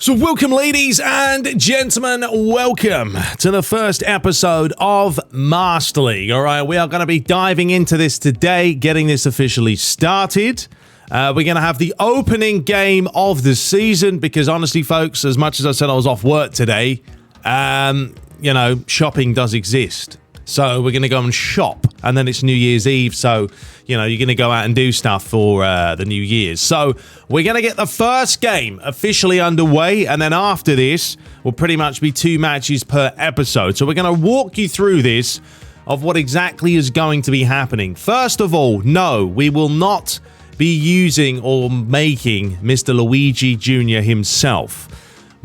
So welcome, ladies and gentlemen, welcome to the first episode of Master League. All right, we are going to be diving into this today, getting this officially started. We're going to have the opening game of the season because honestly, folks, as much as I said I was off work today, shopping does exist. So we're going to go and shop, and then it's New Year's Eve, so, you're going to go out and do stuff for the New Year's. So we're going to get the first game officially underway, and then after this will pretty much be 2 matches per episode. So we're going to walk you through this of what exactly is going to be happening. First of all, no, we will not be using or making Mr. Luigi Jr. himself,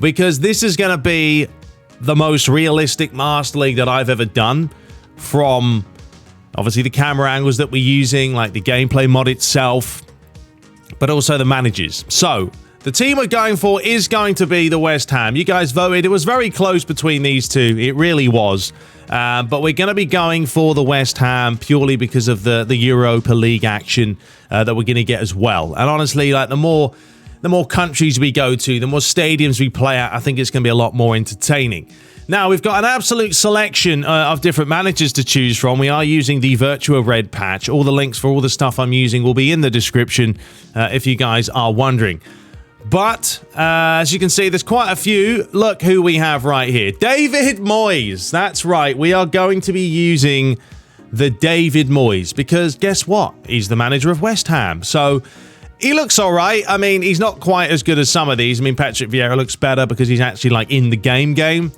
because this is going to be the most realistic Master League that I've ever done. From obviously the camera angles that we're using, like the gameplay mod itself, but also the managers. So the team we're going for is going to be the West Ham. You guys voted. It was very close between these two. It really was. But we're going to be going for the West Ham purely because of the Europa League action that we're going to get as well. And honestly, like the more countries we go to, the more stadiums we play at, I think it's going to be a lot more entertaining. Now, we've got an absolute selection of different managers to choose from. We are using the VirtuaRed patch. All the links for all the stuff I'm using will be in the description if you guys are wondering. But, as you can see, there's quite a few. Look who we have right here. David Moyes. That's right. We are going to be using the David Moyes because guess what? He's the manager of West Ham. So he looks all right. I mean, he's not quite as good as some of these. I mean, Patrick Vieira looks better because he's actually like in the game.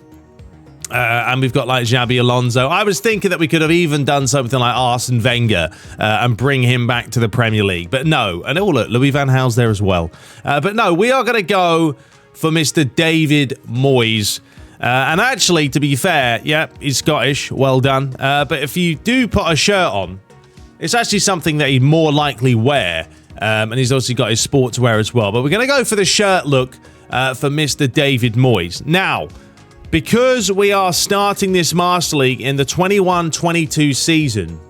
And we've got like Xabi Alonso. I was thinking that we could have even done something like Arsene Wenger and bring him back to the Premier League. But no. And look, Louis van Gaal's there as well. But no, we are going to go for Mr. David Moyes. And actually, to be fair, yeah, he's Scottish. Well done. But if you do put a shirt on, it's actually something that he'd more likely wear. And he's also got his sportswear as well. But we're going to go for the shirt look for Mr. David Moyes. Now, because we are starting this Master League in the 21-22 season,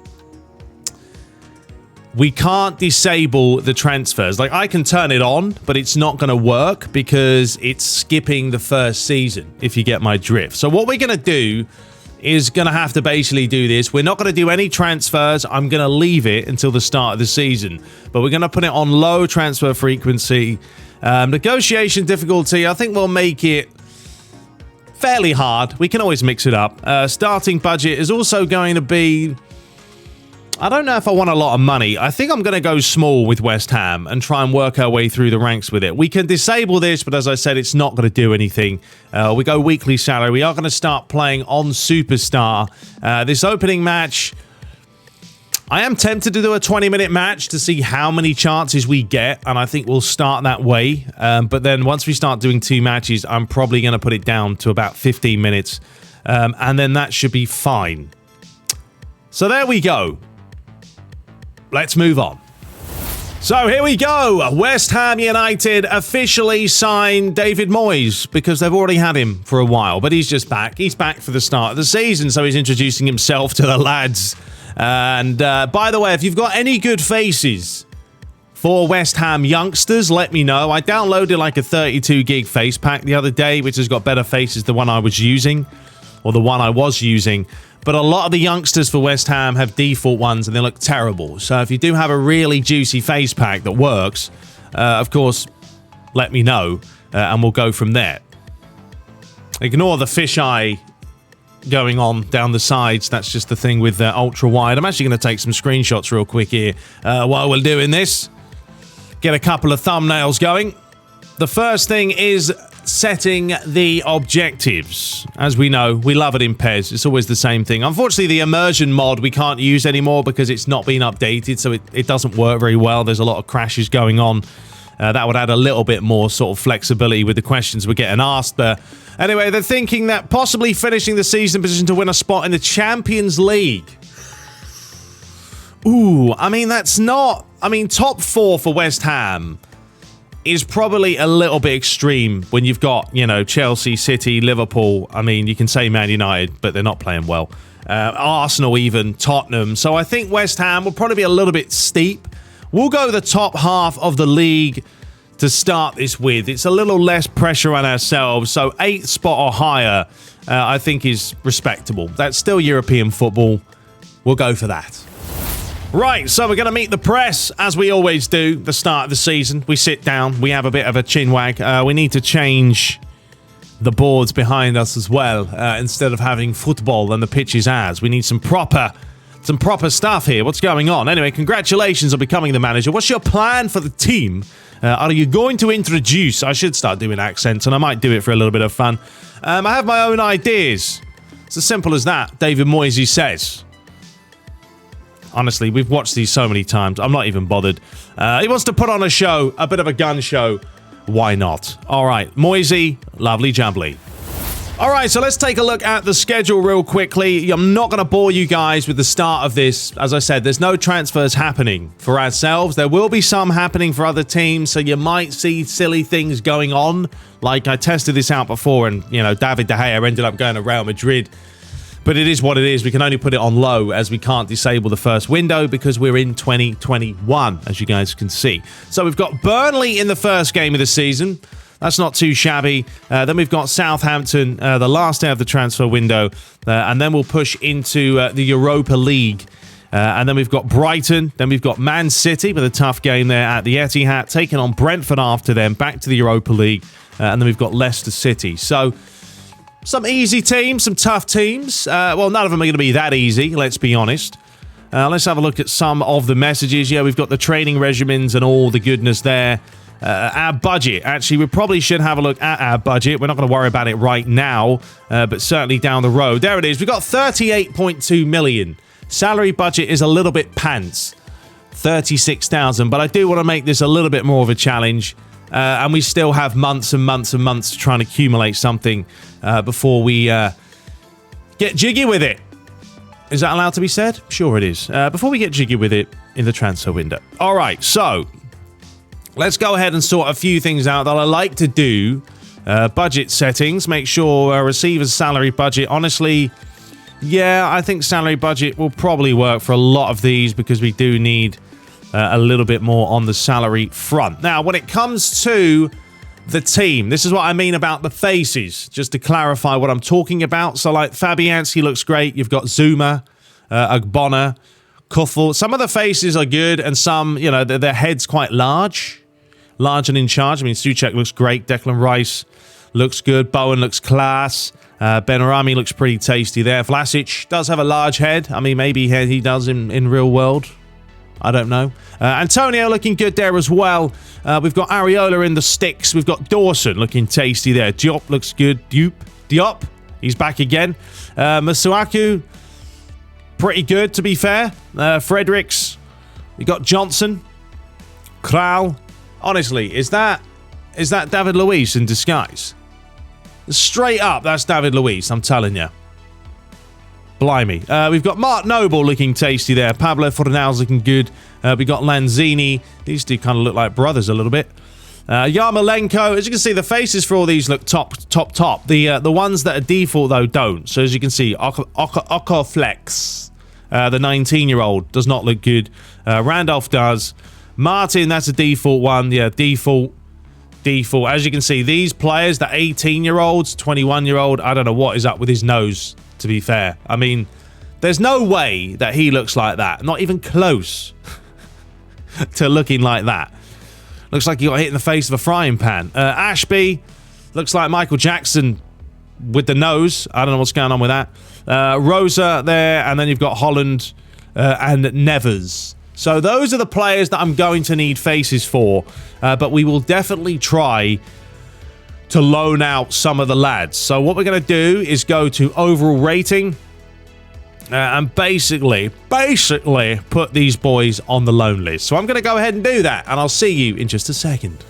we can't disable the transfers. Like, I can turn it on, but it's not going to work because it's skipping the first season, if you get my drift. So what we're going to do is going to have to basically do this. We're not going to do any transfers. I'm going to leave it until the start of the season. But we're going to put it on low transfer frequency. Negotiation difficulty, I think we'll make it fairly hard. We can always mix it up. Starting budget is also going to be... I don't know if I want a lot of money. I think I'm going to go small with West Ham and try and work our way through the ranks with it. We can disable this, but as I said, it's not going to do anything. We go weekly salary. We are going to start playing on Superstar. This opening match, I am tempted to do a 20-minute match to see how many chances we get, and I think we'll start that way. But then once we start doing 2 matches, I'm probably going to put it down to about 15 minutes, and then that should be fine. So there we go. Let's move on. So here we go. West Ham United officially signed David Moyes because they've already had him for a while, but he's just back. He's back for the start of the season, so he's introducing himself to the lads. And by the way, if you've got any good faces for West Ham youngsters, let me know. I downloaded like a 32 gig face pack the other day, which has got better faces than the one I was using. But a lot of the youngsters for West Ham have default ones and they look terrible. So if you do have a really juicy face pack that works, of course, let me know and we'll go from there. Ignore the fisheye going on down the sides. That's just the thing with ultra wide. I'm actually going to take some screenshots real quick here while we're doing this. Get a couple of thumbnails going. The first thing is setting the objectives. As we know, we love it in PES. It's always the same thing. Unfortunately, the immersion mod we can't use anymore because it's not been updated, so it doesn't work very well. There's a lot of crashes going on. That would add a little bit more sort of flexibility with the questions we're getting asked. But anyway, they're thinking that possibly finishing the season position to win a spot in the Champions League. Ooh, I mean, that's not... I mean, top 4 for West Ham is probably a little bit extreme when you've got, Chelsea, City, Liverpool. I mean, you can say Man United, but they're not playing well. Arsenal even, Tottenham. So I think West Ham will probably be a little bit steep. We'll go the top half of the league to start this with. It's a little less pressure on ourselves, so 8th spot or higher, I think is respectable. That's still European football. We'll go for that. Right, so we're going to meet the press, as we always do, the start of the season. We sit down, we have a bit of a chinwag. We need to change the boards behind us as well, instead of having football and the pitches as. We need some proper stuff here. What's going on? Anyway, congratulations on becoming the manager. What's your plan for the team? Are you going to introduce... I should start doing accents, and I might do it for a little bit of fun. I have my own ideas. It's as simple as that, David Moyes says. Honestly, we've watched these so many times. I'm not even bothered. He wants to put on a show, a bit of a gun show. Why not? All right, Moisey, lovely jubbly. All right, so let's take a look at the schedule real quickly. I'm not going to bore you guys with the start of this. As I said, there's no transfers happening for ourselves. There will be some happening for other teams, so you might see silly things going on. Like I tested this out before, and, you know, David De Gea ended up going to Real Madrid. But it is what it is. We can only put it on low, as we can't disable the first window because we're in 2021, as you guys can see. So we've got Burnley in the first game of the season. That's not too shabby. Then we've got Southampton, the last day of the transfer window. And then we'll push into the Europa League. And then we've got Brighton. Then we've got Man City with a tough game there at the Etihad, taking on Brentford after them, back to the Europa League. And then we've got Leicester City. So some easy teams, some tough teams. Well, none of them are going to be that easy, let's be honest. Let's have a look at some of the messages. Yeah, we've got the training regimens and all the goodness there. Our budget. Actually, we probably should have a look at our budget. We're not going to worry about it right now, but certainly down the road. There it is. We've got 38.2 million. Salary budget is a little bit pants. 36,000. But I do want to make this a little bit more of a challenge. And we still have months and months and months to try and accumulate something before we get jiggy with it. Is that allowed to be said? Sure it is. Before we get jiggy with it in the transfer window. All right, so let's go ahead and sort a few things out that I like to do. Budget settings. Make sure receiver's salary budget. Honestly, yeah, I think salary budget will probably work for a lot of these because we do need a little bit more on the salary front. Now, when it comes to the team, this is what I mean about the faces, just to clarify what I'm talking about. So, like, Fabianski looks great. You've got Zuma, Agbona, Kuffel. Some of the faces are good, and some, you know, their head's quite large and in charge. I mean, Souček looks great. Declan Rice looks good. Bowen looks class. Benrahma looks pretty tasty there. Vlasic does have a large head. I mean, maybe he does in real world. I don't know. Antonio looking good there as well. We've got Areola in the sticks. We've got Dawson looking tasty there. Diop looks good. Diop, he's back again. Masuaku, pretty good to be fair. Fredericks. We got Johnson. Kral. Honestly, is that David Luiz in disguise? Straight up, that's David Luiz, I'm telling you. Blimey. We've got Mark Noble looking tasty there. Pablo Fornal's looking good. We got Lanzini. These two kind of look like brothers a little bit. Yarmolenko. As you can see, the faces for all these look top. The ones that are default, though, don't. So as you can see, Okoflex, the 19-year-old, does not look good. Randolph does. Martin, that's a default one. Yeah, default. As you can see, these players, the 18-year-olds, 21-year-old, I don't know what is up with his nose, to be fair. I mean, there's no way that he looks like that. Not even close to looking like that. Looks like he got hit in the face of a frying pan. Ashby looks like Michael Jackson with the nose. I don't know what's going on with that. Rosa there, and then you've got Holland and Nevers. So those are the players that I'm going to need faces for, but we will definitely try to loan out some of the lads. So what we're going to do is go to overall rating and basically put these boys on the loan list. So I'm going to go ahead and do that, and I'll see you in just a second.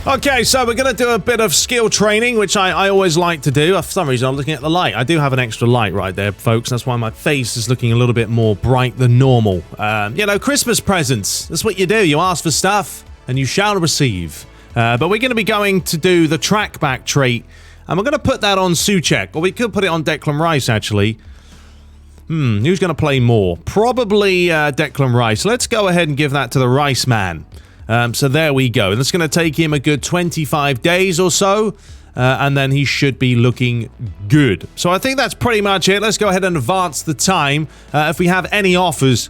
Okay, so we're going to do a bit of skill training, which I always like to do. For some reason, I'm looking at the light. I do have an extra light right there, folks. That's why my face is looking a little bit more bright than normal. You know, Christmas presents. That's what you do. You ask for stuff, and you shall receive. But we're going to be going to do the track back trait, and we're going to put that on Souček. Or we could put it on Declan Rice, actually. Who's going to play more? Probably Declan Rice. Let's go ahead and give that to the Rice man. So there we go. And it's going to take him a good 25 days or so. And then he should be looking good. So I think that's pretty much it. Let's go ahead and advance the time. If we have any offers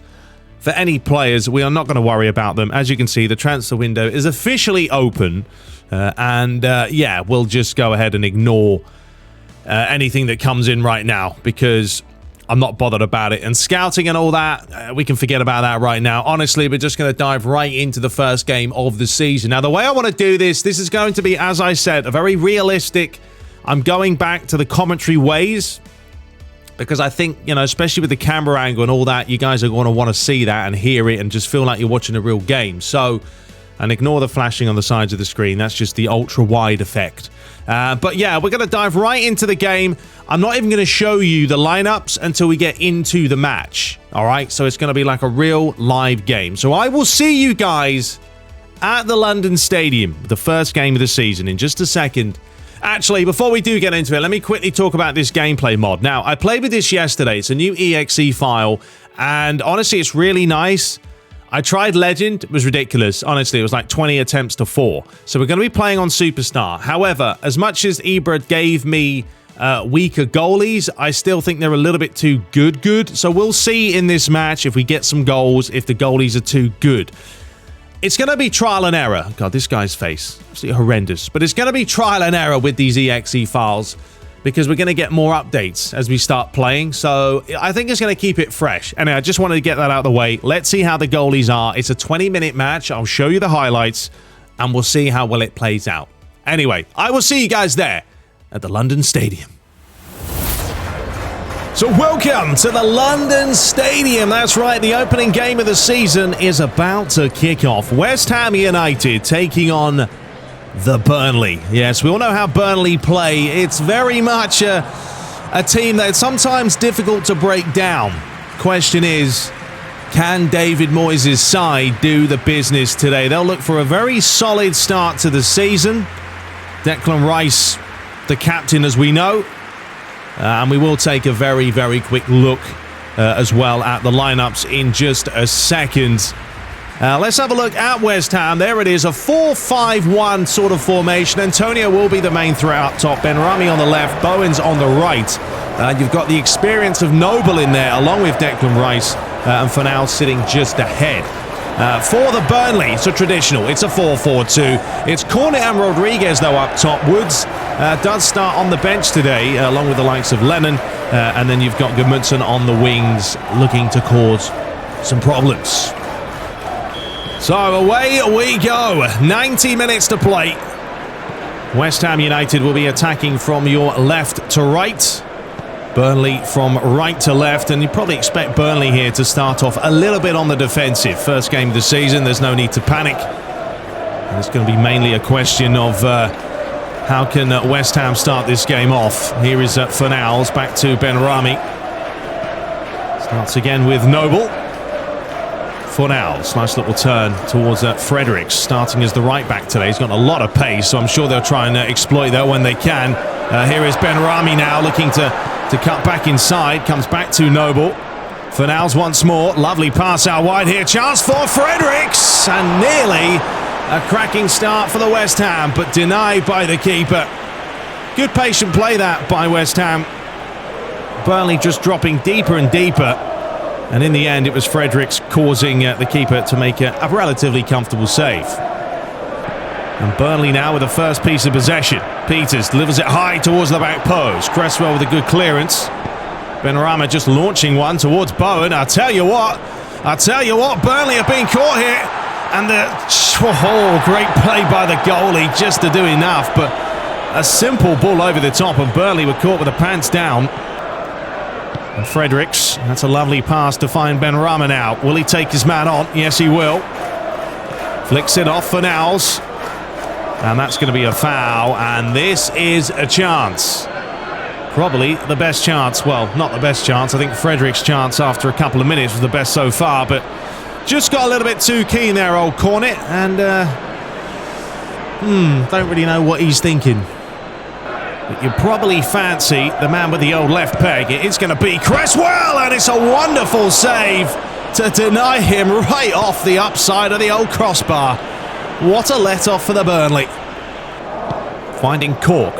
for any players, we are not going to worry about them. As you can see, the transfer window is officially open. Yeah, we'll just go ahead and ignore anything that comes in right now because I'm not bothered about it. And scouting and all that, we can forget about that right now. Honestly, we're just going to dive right into the first game of the season. Now, the way I want to do this is going to be, as I said, a very realistic. I'm going back to the commentary ways because I think, you know, especially with the camera angle and all that, you guys are going to want to see that and hear it and just feel like you're watching a real game. So, and ignore the flashing on the sides of the screen. That's just the ultra-wide effect. But yeah, we're going to dive right into the game. I'm not even going to show you the lineups until we get into the match. All right, so it's going to be like a real live game. So I will see you guys at the London Stadium, the first game of the season, in just a second. Actually, before we do get into it, let me quickly talk about this gameplay mod. Now, I played with this yesterday. It's a new EXE file, and honestly, it's really nice. I tried Legend. It was ridiculous. Honestly, it was like 20 attempts to 4. So we're going to be playing on Superstar. However, as much as Ibra gave me weaker goalies, I still think they're a little bit too good. So we'll see in this match if we get some goals, if the goalies are too good. It's going to be trial and error. God, this guy's face. Absolutely horrendous. But it's going to be trial and error with these EXE files because we're going to get more updates as we start playing. So I think it's going to keep it fresh. And I just wanted to get that out of the way. Let's see how the goalies are. It's a 20-minute match. I'll show you the highlights and we'll see how well it plays out. Anyway, I will see you guys there at the London Stadium. So welcome to the London Stadium. That's right, the opening game of the season is about to kick off. West Ham United taking on the Burnley. Yes, we all know how Burnley play. It's very much a team that's sometimes difficult to break down. Question is, can David Moyes' side do the business today? They'll look for a very solid start to the season. Declan Rice, the captain, as we know. And we will take a very, very quick look as well at the lineups in just a second. Let's have a look at West Ham. There it is, a 4-5-1 sort of formation. Antonio will be the main threat up top. Benrahma on the left, Bowen's on the right. You've got the experience of Noble in there, along with Declan Rice, and for now sitting just ahead. For the Burnley, it's a traditional. It's a 4-4-2. It's Cornet and Rodriguez, though, up top. Woods does start on the bench today, along with the likes of Lennon. And then you've got Gudmundsson on the wings, looking to cause some problems. So away we go. 90 minutes to play. West Ham United will be attacking from your left to right. Burnley from right to left, and you probably expect Burnley here to start off a little bit on the defensive. First game of the season, there's no need to panic. And it's going to be mainly a question of how can West Ham start this game off. Here is Fornals, back to Benrahma. Starts again with Noble. Fornals, nice little turn towards Fredericks, starting as the right back today. He's got a lot of pace, so I'm sure they'll try and exploit that when they can. Here is Benrahma now, looking to cut back inside, comes back to Noble. Fornals once more, lovely pass out wide here, chance for Fredericks, and nearly a cracking start for the West Ham, but denied by the keeper. Good patient play that by West Ham. Burnley just dropping deeper and deeper, and in the end it was Fredericks causing the keeper to make a relatively comfortable save. And Burnley now with the first piece of possession. Peters delivers it high towards the back post. Cresswell with a good clearance. Benrahma just launching one towards Bowen. I tell you what, Burnley have been caught here. And great play by the goalie just to do enough. But a simple ball over the top, and Burnley were caught with the pants down. And Fredericks, that's a lovely pass to find Benrahma now. Will he take his man on? Yes, he will. Flicks it off for Fornals. And that's going to be a foul, and this is a chance. Probably the best chance. Well, not the best chance. I think Fredericks' chance after a couple of minutes was the best so far, but just got a little bit too keen there, old Cornet, and don't really know what he's thinking. But you probably fancy the man with the old left peg. It's going to be Cresswell, and it's a wonderful save to deny him right off the upside of the old crossbar. What a let-off for the Burnley. Finding Cork.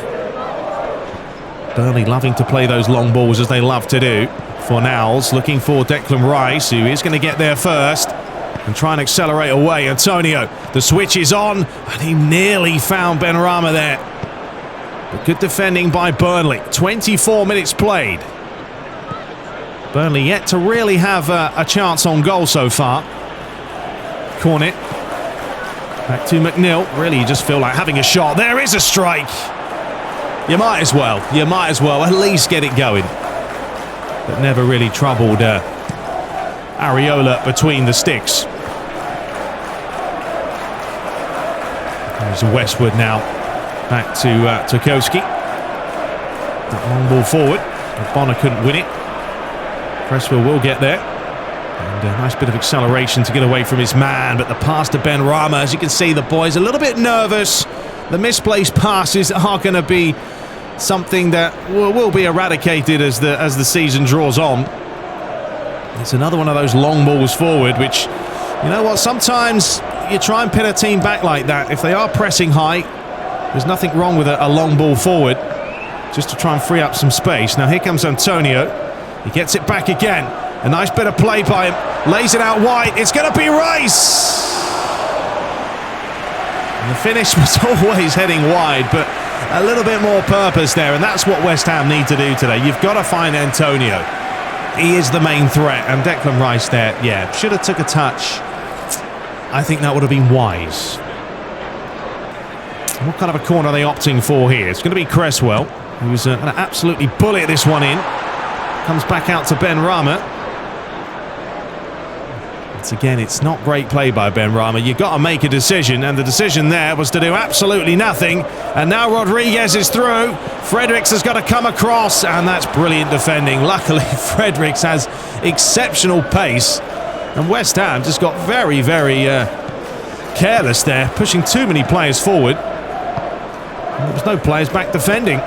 Burnley loving to play those long balls as they love to do. Fornals looking for Declan Rice, who is going to get there first and try and accelerate away. Antonio, the switch is on, and he nearly found Benrahma there. But good defending by Burnley. 24 minutes played. Burnley yet to really have a chance on goal so far. Cornet. Back to McNeil. Really, you just feel like having a shot. There is a strike. You might as well. You might as well at least get it going. But never really troubled Areola between the sticks. There's Westwood now. Back to Tarkowski. Long ball forward. Bonner couldn't win it. Cresswell will get there. And a nice bit of acceleration to get away from his man. But the pass to Benrahma, as you can see, the boys a little bit nervous. The misplaced passes are going to be something that will be eradicated as the season draws on. It's another one of those long balls forward, which, you know what, sometimes you try and pin a team back like that. If they are pressing high, there's nothing wrong with a long ball forward, just to try and free up some space. Now here comes Antonio. He gets it back again. A nice bit of play by him. Lays it out wide. It's going to be Rice. And the finish was always heading wide, but a little bit more purpose there, and that's what West Ham need to do today. You've got to find Antonio. He is the main threat, and Declan Rice there, yeah, should have took a touch. I think that would have been wise. What kind of a corner are they opting for here? It's going to be Cresswell, who's going to absolutely bullet this one in. Comes back out to Benrahma. Once again, it's not great play by Benrahma. You've got to make a decision, and the decision there was to do absolutely nothing. And now Rodriguez is through. Fredericks has got to come across, and that's brilliant defending. Luckily, Fredericks has exceptional pace, and West Ham just got very, very careless there, pushing too many players forward. And there was no players back defending.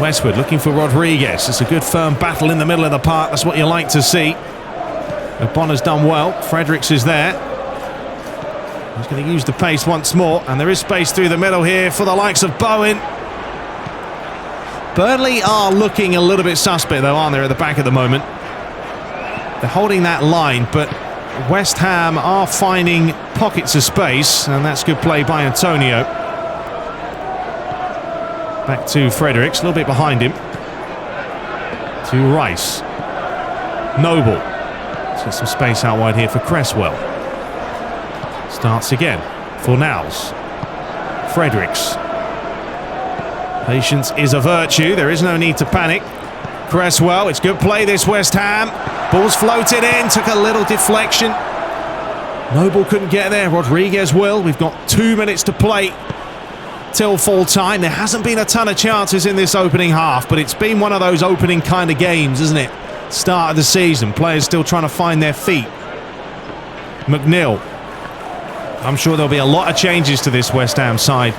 Westwood looking for Rodriguez. It's a good firm battle in the middle of the park. That's what you like to see. Bonner's done well. Fredericks is there. He's going to use the pace once more, and there is space through the middle here for the likes of Bowen. Burnley are looking a little bit suspect though, aren't they, at the back at the moment? They're holding that line, but West Ham are finding pockets of space, and that's good play by Antonio. Back to Fredericks, a little bit behind him. To Rice. Noble. Let's get some space out wide here for Cresswell. Starts again. Fornals. Fredericks. Patience is a virtue. There is no need to panic. Cresswell, it's good play this West Ham. Ball's floated in, took a little deflection. Noble couldn't get there. Rodriguez will. We've got 2 minutes to play till full time. There hasn't been a ton of chances in this opening half, but it's been one of those opening kind of games, isn't it? Start of the season, players still trying to find their feet. McNeil. I'm sure there'll be a lot of changes to this West Ham side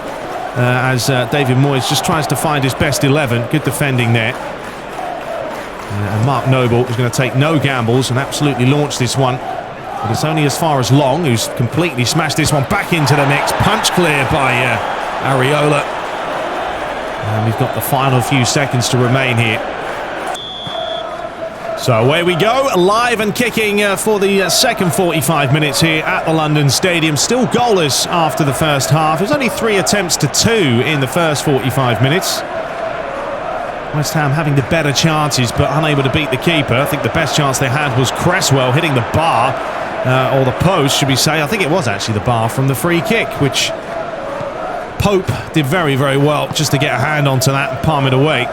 as David Moyes just tries to find his best 11. Good defending there. And Mark Noble is going to take no gambles and absolutely launch this one. But it's only as far as Long, who's completely smashed this one back into the mix. Punch clear by Areola. And we've got the final few seconds to remain here. So away we go, live and kicking for the second 45 minutes here at the London Stadium. Still goalless after the first half. There's only 3 attempts to 2 in the first 45 minutes. West Ham having the better chances but unable to beat the keeper. I think the best chance they had was Cresswell hitting the bar, or the post should we say. I think it was actually the bar from the free kick, which Pope did very, very well just to get a hand onto that and palm it away.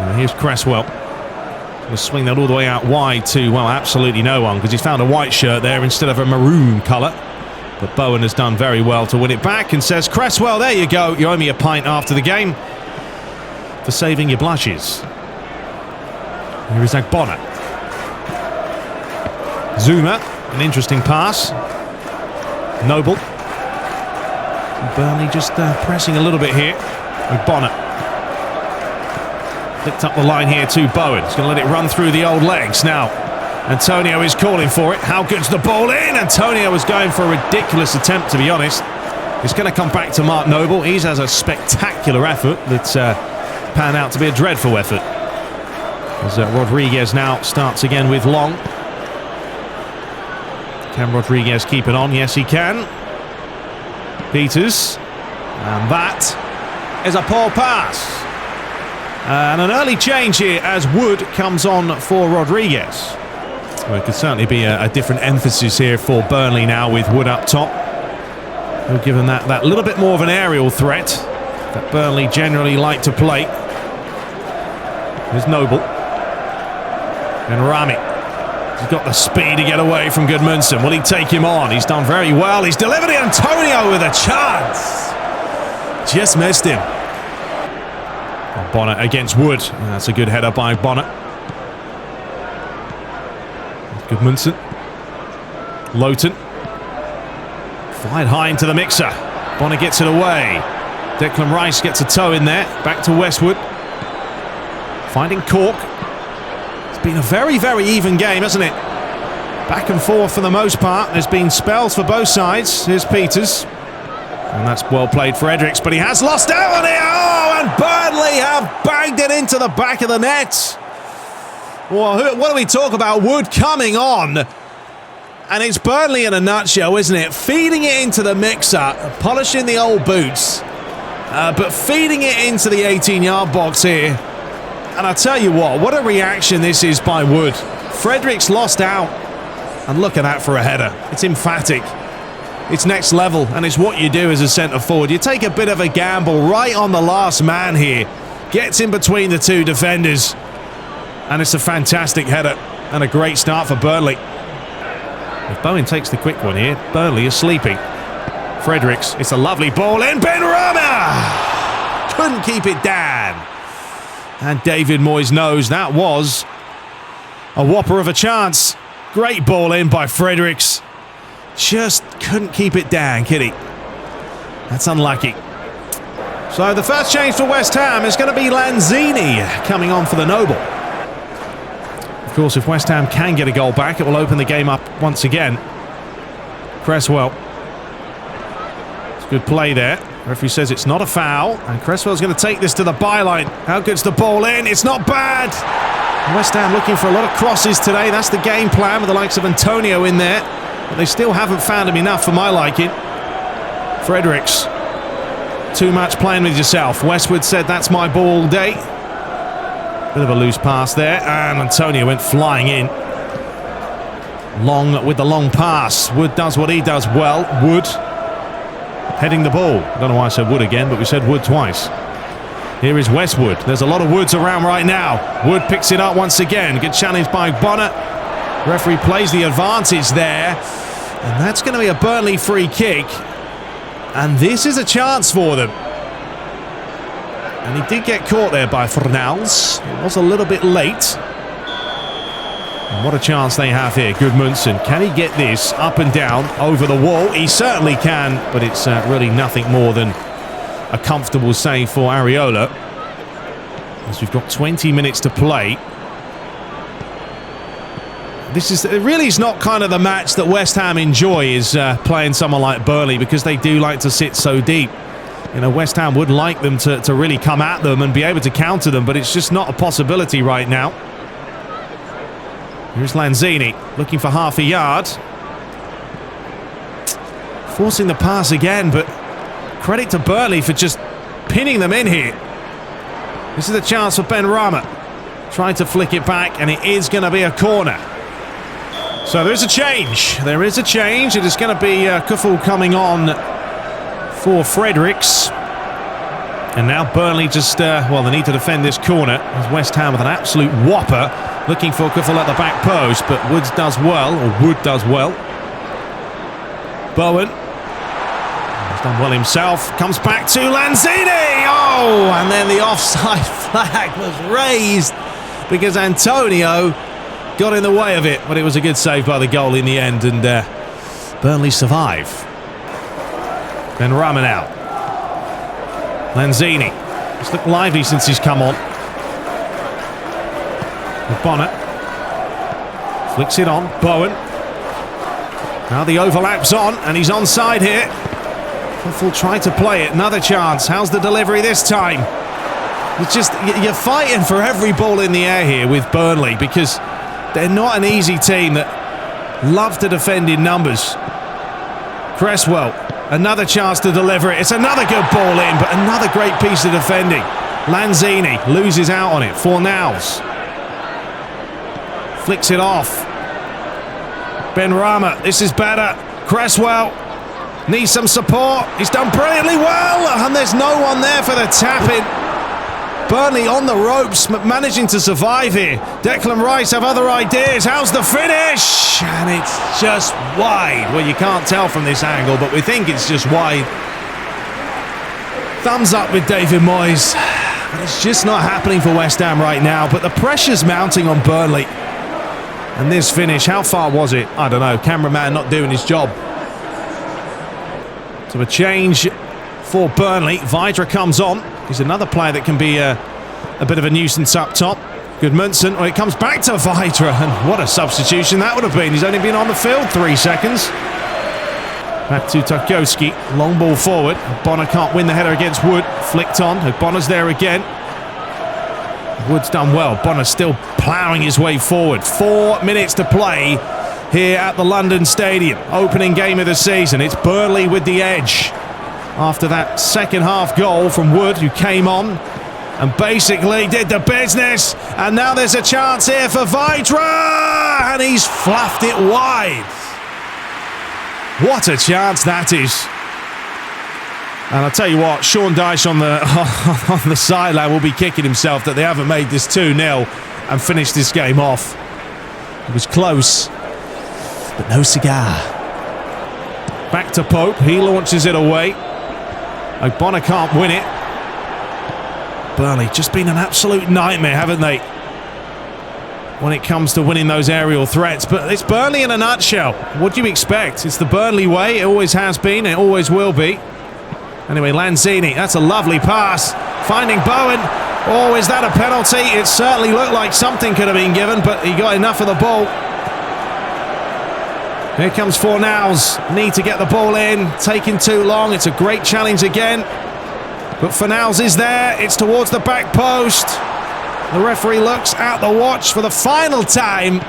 And here's Cresswell. We'll swing that all the way out wide to, well, absolutely no one, because he's found a white shirt there instead of a maroon colour. But Bowen has done very well to win it back and says, Cresswell, there you go. You owe me a pint after the game for saving your blushes. Here is Agbonna. Zuma, an interesting pass. Noble. Burnley just pressing a little bit here. Agbonna. Flicked up the line here to Bowen. He's going to let it run through the old legs. Now, Antonio is calling for it. How good's the ball in? Antonio was going for a ridiculous attempt, to be honest. It's going to come back to Mark Noble. He has a spectacular effort that's panned out to be a dreadful effort. As Rodriguez now starts again with Long. Can Rodriguez keep it on? Yes, he can. Peters. And that is a poor pass. And an early change here as Wood comes on for Rodriguez. Well, it could certainly be a different emphasis here for Burnley now with Wood up top. He'll give them that little bit more of an aerial threat that Burnley generally like to play. There's Noble. And Rami. He's got the speed to get away from Gudmundsson. Will he take him on? He's done very well. He's delivered it. Antonio with a chance. Just missed him. Bonnet against Wood. That's a good header by Bonnet. Gudmundsson. Lowton. Fired high into the mixer. Bonnet gets it away. Declan Rice gets a toe in there. Back to Westwood. Finding Cork. It's been a very, very even game, hasn't it? Back and forth for the most part. There's been spells for both sides. Here's Peters. And that's well played for Fredericks, but he has lost out on it. Oh, and Burnley have banged it into the back of the net. Well, what do we talk about? Wood coming on. And it's Burnley in a nutshell, isn't it? Feeding it into the mixer, polishing the old boots, but feeding it into the 18-yard box here. And I tell you what a reaction this is by Wood. Fredericks lost out. And look at that for a header. It's emphatic. It's next level, and it's what you do as a centre-forward. You take a bit of a gamble right on the last man here. Gets in between the two defenders. And it's a fantastic header and a great start for Burnley. If Bowen takes the quick one here, Burnley is sleeping. Fredericks, it's a lovely ball in. Benrahma! Couldn't keep it down. And David Moyes knows that was a whopper of a chance. Great ball in by Fredericks. Just couldn't keep it down, Kitty. That's unlucky. So the first change for West Ham is going to be Lanzini coming on for the Noble. Of course, if West Ham can get a goal back, it will open the game up once again. Cresswell. It's good play there. Referee says it's not a foul, and Cresswell's going to take this to the byline. How good's the ball in? It's not bad. West Ham looking for a lot of crosses today. That's the game plan with the likes of Antonio in there. But they still haven't found him enough for my liking. Fredericks. Too much playing with yourself. Westwood said that's my ball all day. Bit of a loose pass there. And Antonio went flying in. Long with the long pass. Wood does what he does well. Wood heading the ball. I don't know why I said Wood again, but we said Wood twice. Here is Westwood. There's a lot of Woods around right now. Wood picks it up once again. Good challenge by Bonnet. Referee plays the advantage there. And that's going to be a Burnley free kick. And this is a chance for them. And he did get caught there by Fornals. It was a little bit late. And what a chance they have here. Gudmundsson. Can he get this up and down over the wall? He certainly can, but it's really nothing more than a comfortable save for Areola. As we've got 20 minutes to play. It really is not kind of the match that West Ham enjoy, is playing someone like Burnley, because they do like to sit so deep. You know, West Ham would like them to really come at them and be able to counter them, but it's just not a possibility right now. Here's Lanzini, looking for half a yard. Forcing the pass again, but credit to Burnley for just pinning them in here. This is a chance for Benrahma. Trying to flick it back, and it is going to be a corner. So there is a change. There is a change. It is going to be Kufel coming on for Fredericks. And now Burnley just, well, they need to defend this corner. As West Ham with an absolute whopper. Looking for Kufel at the back post, but Wood does well. Bowen. He's done well himself. Comes back to Lanzini. Oh, and then the offside flag was raised because Antonio got in the way of it, but it was a good save by the goal in the end, and Burnley survive. Benrahma now. Lanzini. He's looked lively since he's come on. With Bonnet. Flicks it on. Bowen. Now the overlap's on, and he's onside here. Will try to play it. Another chance. How's the delivery this time? It's just, you're fighting for every ball in the air here with Burnley, because they're not an easy team that love to defend in numbers. Cresswell, another chance to deliver it. It's another good ball in, but another great piece of defending. Lanzini loses out on it. Fornals flicks it off. Benrahma, this is better. Cresswell needs some support. He's done brilliantly well, and there's no one there for the tap-in. Burnley on the ropes, managing to survive here. Declan Rice have other ideas. How's the finish? And it's just wide. Well, you can't tell from this angle, but we think it's just wide. Thumbs up with David Moyes. But it's just not happening for West Ham right now. But the pressure's mounting on Burnley. And this finish, how far was it? I don't know. Cameraman not doing his job. So a change for Burnley. Vidra comes on. He's another player that can be a bit of a nuisance up top. Gudmundsson. Well, it comes back to Vidra, and what a substitution that would have been. He's only been on the field 3 seconds. Back to Tarkowski. Long ball forward. Bonner can't win the header against Wood. Flicked on. Bonner's there again. Wood's done well. Bonner still ploughing his way forward. 4 minutes to play here at the London Stadium. Opening game of the season. It's Burnley with the edge. After that second half goal from Wood, who came on and basically did the business. And now there's a chance here for Vidra, and he's fluffed it wide. What a chance that is. And I'll tell you what, Sean Dyche on the sideline will be kicking himself that they haven't made this 2-0 and finished this game off. It was close, but no cigar. Back to Pope. He launches it away. Bonner can't win it. Burnley just been an absolute nightmare, haven't they, when it comes to winning those aerial threats? But it's Burnley in a nutshell. What do you expect? It's the Burnley way. It always has been. It always will be. Anyway, Lanzini, that's a lovely pass. Finding Bowen. Oh, is that a penalty? It certainly looked like something could have been given, but he got enough of the ball. Here comes Fornals. Need to get the ball in. Taking too long. It's a great challenge again. But Fornals is there. It's towards the back post. The referee looks at the watch for the final time.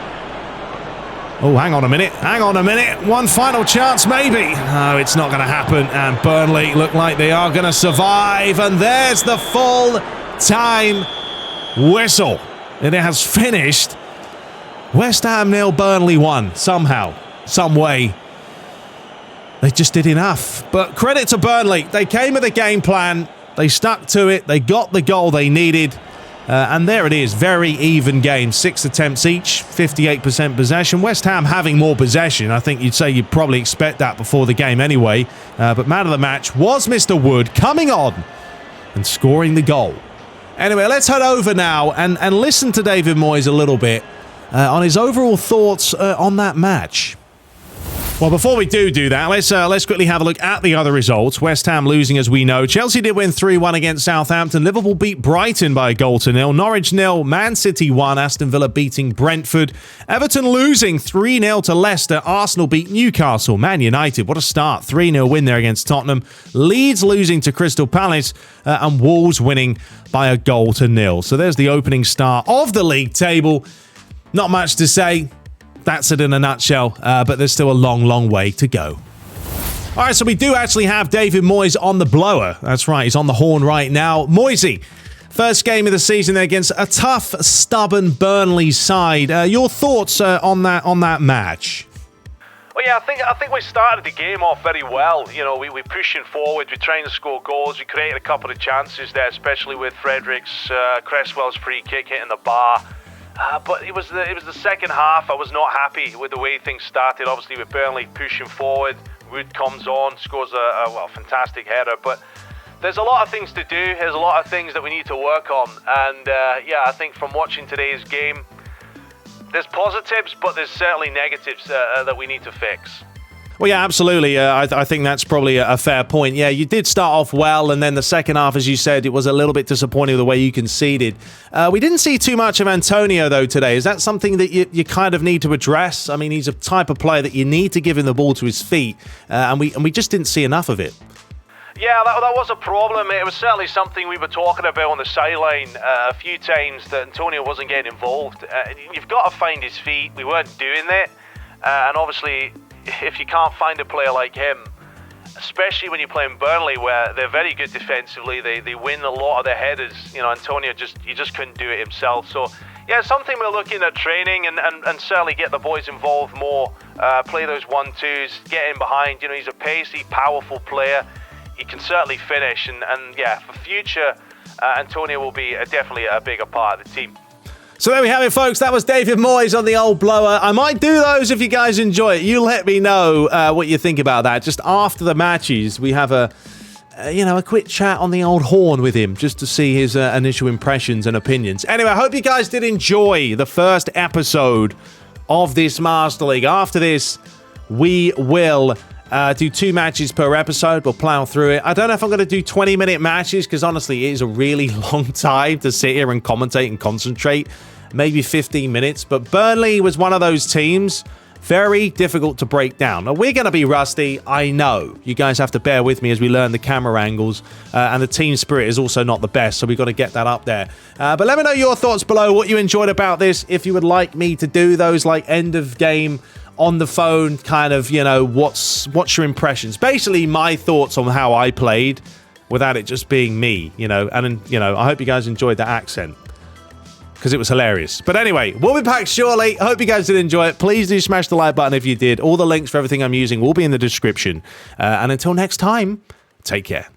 Oh, hang on a minute. Hang on a minute. One final chance, maybe. No, it's not going to happen. And Burnley look like they are going to survive. And there's the full-time whistle. It has finished. West Ham 0, Burnley 1. Somehow, some way. They just did enough. But credit to Burnley. They came with a game plan. They stuck to it. They got the goal they needed. And there it is, very even game. 6 attempts each, 58% possession. West Ham having more possession. I think you'd probably expect that before the game anyway. But man of the match was Mr. Wood, coming on and scoring the goal. Anyway, let's head over now and listen to David Moyes a little bit on his overall thoughts on that match. Well, before we do that, let's quickly have a look at the other results. West Ham losing, as we know. Chelsea did win 3-1 against Southampton. Liverpool beat Brighton by 1-0. Norwich 0, Man City 1. Aston Villa beating Brentford. Everton losing 3-0 to Leicester. Arsenal beat Newcastle. Man United, what a start. 3-0 win there against Tottenham. Leeds losing to Crystal Palace. And Wolves winning by 1-0. So there's the opening start of the league table. Not much to say. That's it in a nutshell, but there's still a long way to go. All right, so we do actually have David Moyes on the blower. That's right, he's on the horn right now. Moisey, first game of the season there against a tough, stubborn Burnley side. Your thoughts on that match? Well, yeah, I think we started the game off very well. You know, we're pushing forward, we're trying to score goals. We created a couple of chances there, especially with Fredericks, Cresswell's free kick hitting the bar. But it was the second half. I was not happy with the way things started. Obviously, with Burnley pushing forward, Wood comes on, scores a fantastic header. But there's a lot of things to do. There's a lot of things that we need to work on. And I think from watching today's game, there's positives, but there's certainly negatives that we need to fix. Well, yeah, absolutely. I think that's probably a fair point. Yeah, you did start off well, and then the second half, as you said, it was a little bit disappointing the way you conceded. We didn't see too much of Antonio, though, today. Is that something that you kind of need to address? I mean, he's a type of player that you need to give him the ball to his feet, and we just didn't see enough of it. Yeah, that was a problem. It was certainly something we were talking about on the sideline a few times, that Antonio wasn't getting involved. You've got to find his feet. We weren't doing that, and obviously, if you can't find a player like him, especially when you're playing Burnley, where they're very good defensively, they win a lot of their headers. You know, Antonio just couldn't do it himself. So yeah, something we're looking at training and certainly get the boys involved more. Play those 1-2s, get in behind. You know, he's a pacey, powerful player. He can certainly finish, and yeah, for future, Antonio will be definitely a bigger part of the team. So there we have it, folks. That was David Moyes on the old blower. I might do those if you guys enjoy it. You let me know what you think about that. Just after the matches, we have a quick chat on the old horn with him, just to see his initial impressions and opinions. Anyway, I hope you guys did enjoy the first episode of this Master League. After this, we will do 2 matches per episode. We'll plow through it. I don't know if I'm going to do 20-minute matches, because honestly, it is a really long time to sit here and commentate and concentrate. Maybe 15 minutes. But Burnley was one of those teams, very difficult to break down. Now, we're going to be rusty, I know. You guys have to bear with me as we learn the camera angles. And the team spirit is also not the best, so we've got to get that up there. But let me know your thoughts below, what you enjoyed about this. If you would like me to do those, like, end of game on the phone, kind of, you know, what's your impressions? Basically, my thoughts on how I played without it just being me, you know. And, you know, I hope you guys enjoyed that accent, because it was hilarious. But anyway, we'll be back shortly. Hope you guys did enjoy it. Please do smash the like button if you did. All the links for everything I'm using will be in the description. And until next time, take care.